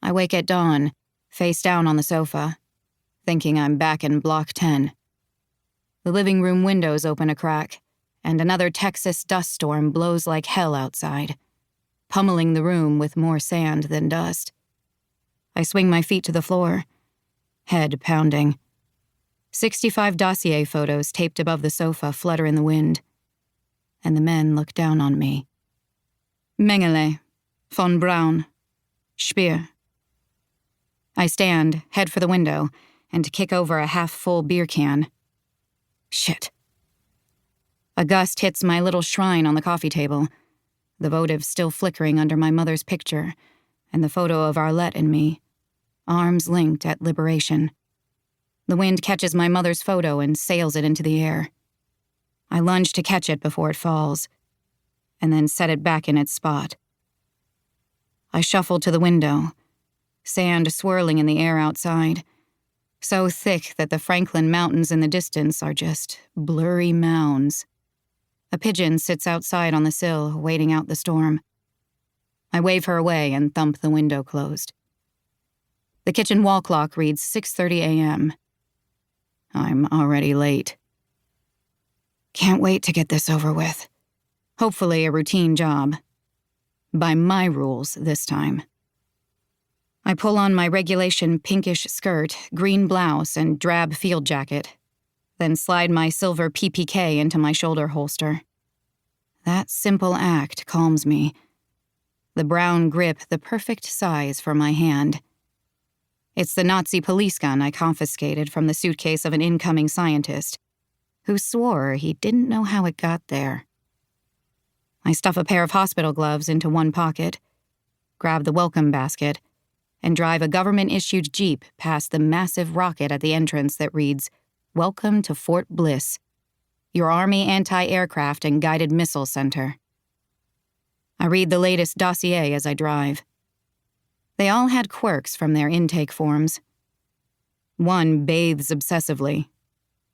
I wake at dawn, face down on the sofa, thinking I'm back in Block 10. The living room windows open a crack, and another Texas dust storm blows like hell outside, pummeling the room with more sand than dust. I swing my feet to the floor, head pounding. 65 dossier photos taped above the sofa flutter in the wind, and the men look down on me. Mengele, von Braun, Speer. I stand, head for the window, and kick over a half-full beer can. Shit. A gust hits my little shrine on the coffee table, the votive still flickering under my mother's picture, and the photo of Arlette and me, arms linked at liberation. The wind catches my mother's photo and sails it into the air. I lunge to catch it before it falls, and then set it back in its spot. I shuffle to the window, sand swirling in the air outside, so thick that the Franklin Mountains in the distance are just blurry mounds. A pigeon sits outside on the sill, waiting out the storm. I wave her away and thump the window closed. The kitchen wall clock reads 6:30 a.m. I'm already late. Can't wait to get this over with. Hopefully a routine job. By my rules this time. I pull on my regulation pinkish skirt, green blouse, and drab field jacket, then slide my silver PPK into my shoulder holster. That simple act calms me. The brown grip the perfect size for my hand. It's the Nazi police gun I confiscated from the suitcase of an incoming scientist, who swore he didn't know how it got there. I stuff a pair of hospital gloves into one pocket, grab the welcome basket, and drive a government-issued Jeep past the massive rocket at the entrance that reads, "Welcome to Fort Bliss, your Army Anti-Aircraft and Guided Missile Center." I read the latest dossier as I drive. They all had quirks from their intake forms. One bathes obsessively.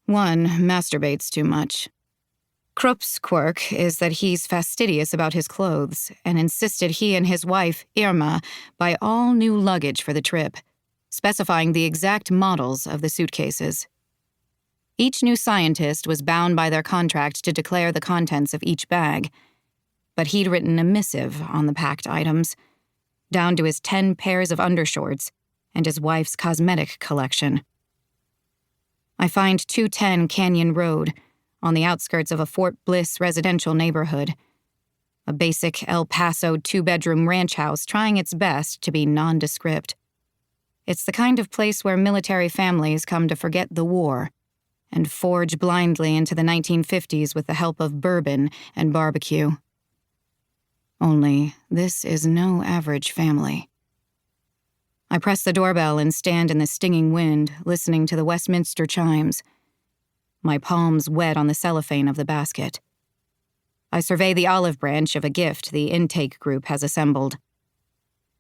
One masturbates too much. Krupp's quirk is that he's fastidious about his clothes and insisted he and his wife, Irma, buy all new luggage for the trip, specifying the exact models of the suitcases. Each new scientist was bound by their contract to declare the contents of each bag, but he'd written a missive on the packed items, down to his 10 pairs of undershorts and his wife's cosmetic collection. I find 210 Canyon Road, on the outskirts of a Fort Bliss residential neighborhood. A basic El Paso 2-bedroom ranch house trying its best to be nondescript. It's the kind of place where military families come to forget the war and forge blindly into the 1950s with the help of bourbon and barbecue. Only this is no average family. I press the doorbell and stand in the stinging wind, listening to the Westminster chimes, my palms wet on the cellophane of the basket. I survey the olive branch of a gift the intake group has assembled.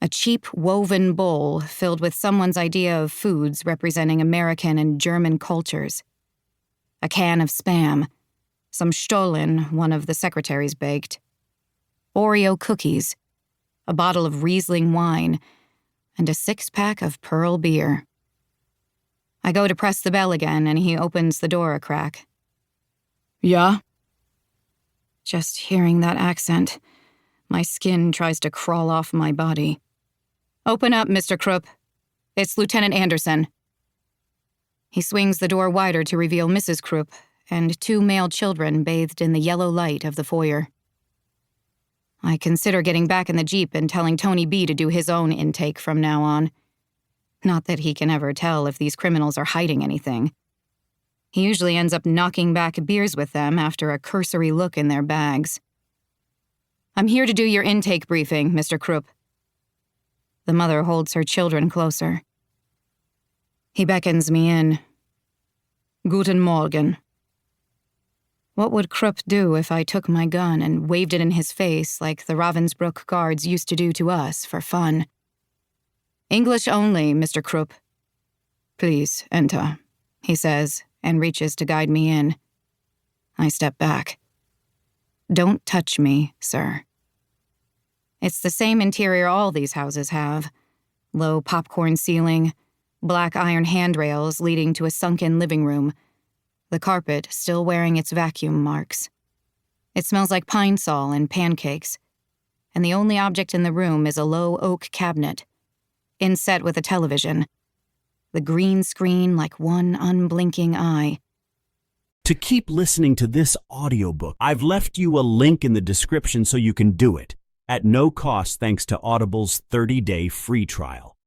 A cheap woven bowl filled with someone's idea of foods representing American and German cultures. A can of Spam, some Stollen one of the secretaries baked, Oreo cookies, a bottle of Riesling wine, and a 6-pack of Pearl beer. I go to press the bell again, and he opens the door a crack. "Ja?" Just hearing that accent, my skin tries to crawl off my body. "Open up, Mr. Krupp. It's Lieutenant Anderson." He swings the door wider to reveal Mrs. Krupp and 2 male children bathed in the yellow light of the foyer. I consider getting back in the Jeep and telling Tony B to do his own intake from now on. Not that he can ever tell if these criminals are hiding anything. He usually ends up knocking back beers with them after a cursory look in their bags. "I'm here to do your intake briefing, Mr. Krupp." The mother holds her children closer. He beckons me in. "Guten Morgen." What would Krupp do if I took my gun and waved it in his face like the Ravensbrück guards used to do to us for fun? "English only, Mr. Krupp." "Please, enter," he says, and reaches to guide me in. I step back. "Don't touch me, sir." It's the same interior all these houses have. Low popcorn ceiling, black iron handrails leading to a sunken living room, the carpet still wearing its vacuum marks. It smells like pine sol and pancakes, and the only object in the room is a low oak cabinet, inset with a television, the green screen like one unblinking eye. To keep listening to this audiobook, I've left you a link in the description so you can do it, at no cost thanks to Audible's 30-day free trial.